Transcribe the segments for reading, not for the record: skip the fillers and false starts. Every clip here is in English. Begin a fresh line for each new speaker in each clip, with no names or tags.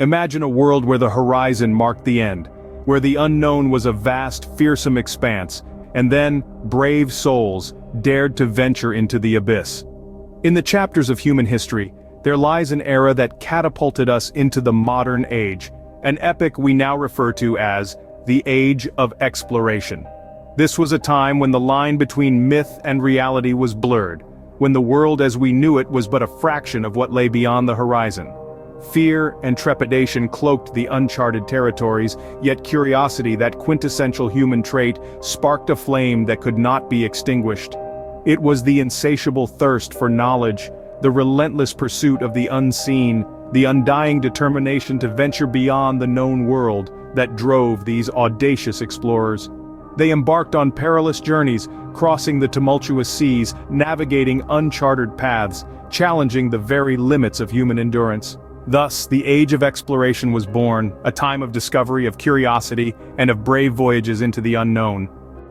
Imagine a world where the horizon marked the end, where the unknown was a vast, fearsome expanse, and then, brave souls dared to venture into the abyss. In the chapters of human history, there lies an era that catapulted us into the modern age, an epoch we now refer to as the Age of Exploration. This was a time when the line between myth and reality was blurred, when the world as we knew it was but a fraction of what lay beyond the horizon. Fear and trepidation cloaked the uncharted territories, yet curiosity, that quintessential human trait, sparked a flame that could not be extinguished. It was the insatiable thirst for knowledge, the relentless pursuit of the unseen, the undying determination to venture beyond the known world that drove these audacious explorers. They embarked on perilous journeys, crossing the tumultuous seas, navigating uncharted paths, challenging the very limits of human endurance. Thus, the Age of Exploration was born, a time of discovery, of curiosity, and of brave voyages into the unknown.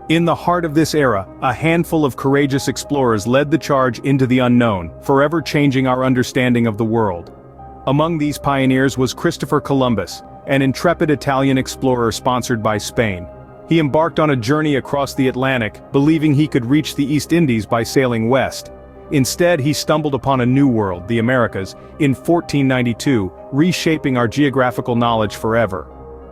In the heart of this era, a handful of courageous explorers led the charge into the unknown, forever changing our understanding of the world. Among these pioneers was Christopher Columbus, an intrepid Italian explorer sponsored by Spain. He embarked on a journey across the Atlantic, believing he could reach the East Indies by sailing west. Instead, he stumbled upon a new world, the Americas, in 1492, reshaping our geographical knowledge forever.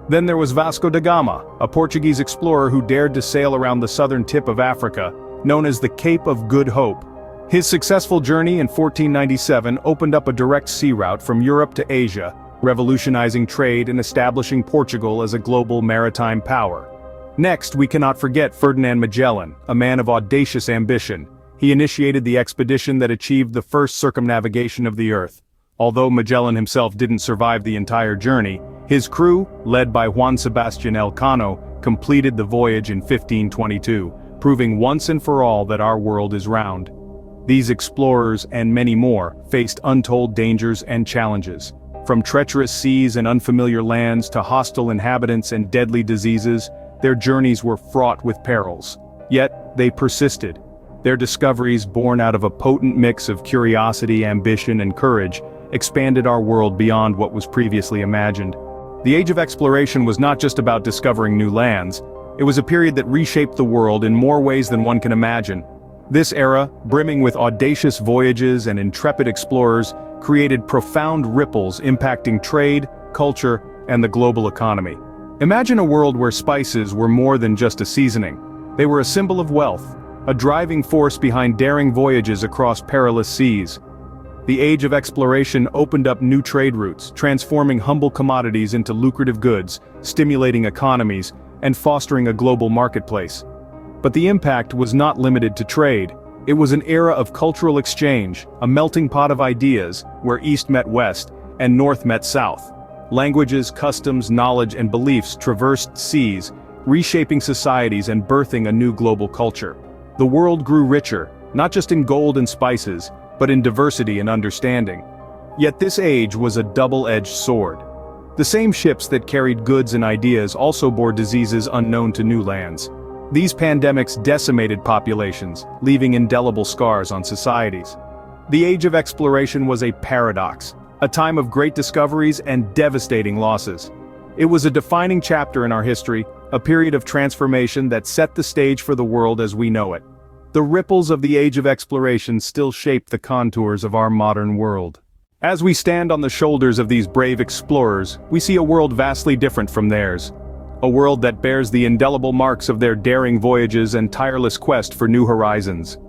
Then there was Vasco da Gama, a Portuguese explorer who dared to sail around the southern tip of Africa, known as the Cape of Good Hope. His successful journey in 1497 opened up a direct sea route from Europe to Asia, revolutionizing trade and establishing Portugal as a global maritime power. Next, we cannot forget Ferdinand Magellan, a man of audacious ambition. He initiated the expedition that achieved the first circumnavigation of the Earth. Although Magellan himself didn't survive the entire journey, his crew, led by Juan Sebastian Elcano, completed the voyage in 1522, proving once and for all that our world is round. These explorers and many more faced untold dangers and challenges. From treacherous seas and unfamiliar lands to hostile inhabitants and deadly diseases, their journeys were fraught with perils. Yet, they persisted. Their discoveries, born out of a potent mix of curiosity, ambition, and courage, expanded our world beyond what was previously imagined. The Age of Exploration was not just about discovering new lands. It was a period that reshaped the world in more ways than one can imagine. This era, brimming with audacious voyages and intrepid explorers, created profound ripples impacting trade, culture, and the global economy. Imagine a world where spices were more than just a seasoning. They were a symbol of wealth, a driving force behind daring voyages across perilous seas. The Age of Exploration opened up new trade routes, transforming humble commodities into lucrative goods, stimulating economies, and fostering a global marketplace. But the impact was not limited to trade. It was an era of cultural exchange, a melting pot of ideas, where East met West, and North met South. Languages, customs, knowledge, and beliefs traversed seas, reshaping societies and birthing a new global culture. The world grew richer, not just in gold and spices, but in diversity and understanding. Yet this age was a double-edged sword. The same ships that carried goods and ideas also bore diseases unknown to new lands. These pandemics decimated populations, leaving indelible scars on societies. The Age of Exploration was a paradox, a time of great discoveries and devastating losses. It was a defining chapter in our history, a period of transformation that set the stage for the world as we know it. The ripples of the Age of Exploration still shape the contours of our modern world. As we stand on the shoulders of these brave explorers, we see a world vastly different from theirs. A world that bears the indelible marks of their daring voyages and tireless quest for new horizons.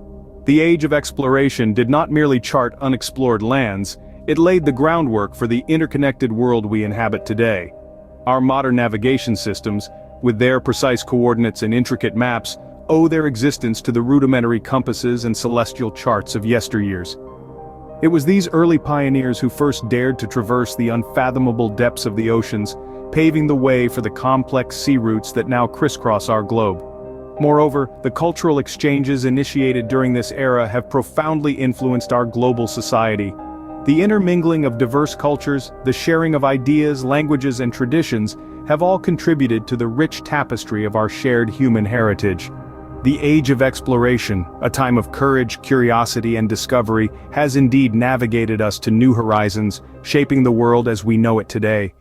The Age of Exploration did not merely chart unexplored lands, it laid the groundwork for the interconnected world we inhabit today. Our modern navigation systems, with their precise coordinates and intricate maps, owe their existence to the rudimentary compasses and celestial charts of yesteryears. It was these early pioneers who first dared to traverse the unfathomable depths of the oceans, paving the way for the complex sea routes that now crisscross our globe. Moreover, the cultural exchanges initiated during this era have profoundly influenced our global society. The intermingling of diverse cultures, the sharing of ideas, languages, and traditions have all contributed to the rich tapestry of our shared human heritage. The age of exploration, a time of courage, curiosity, and discovery, has indeed navigated us to new horizons, shaping the world as we know it today.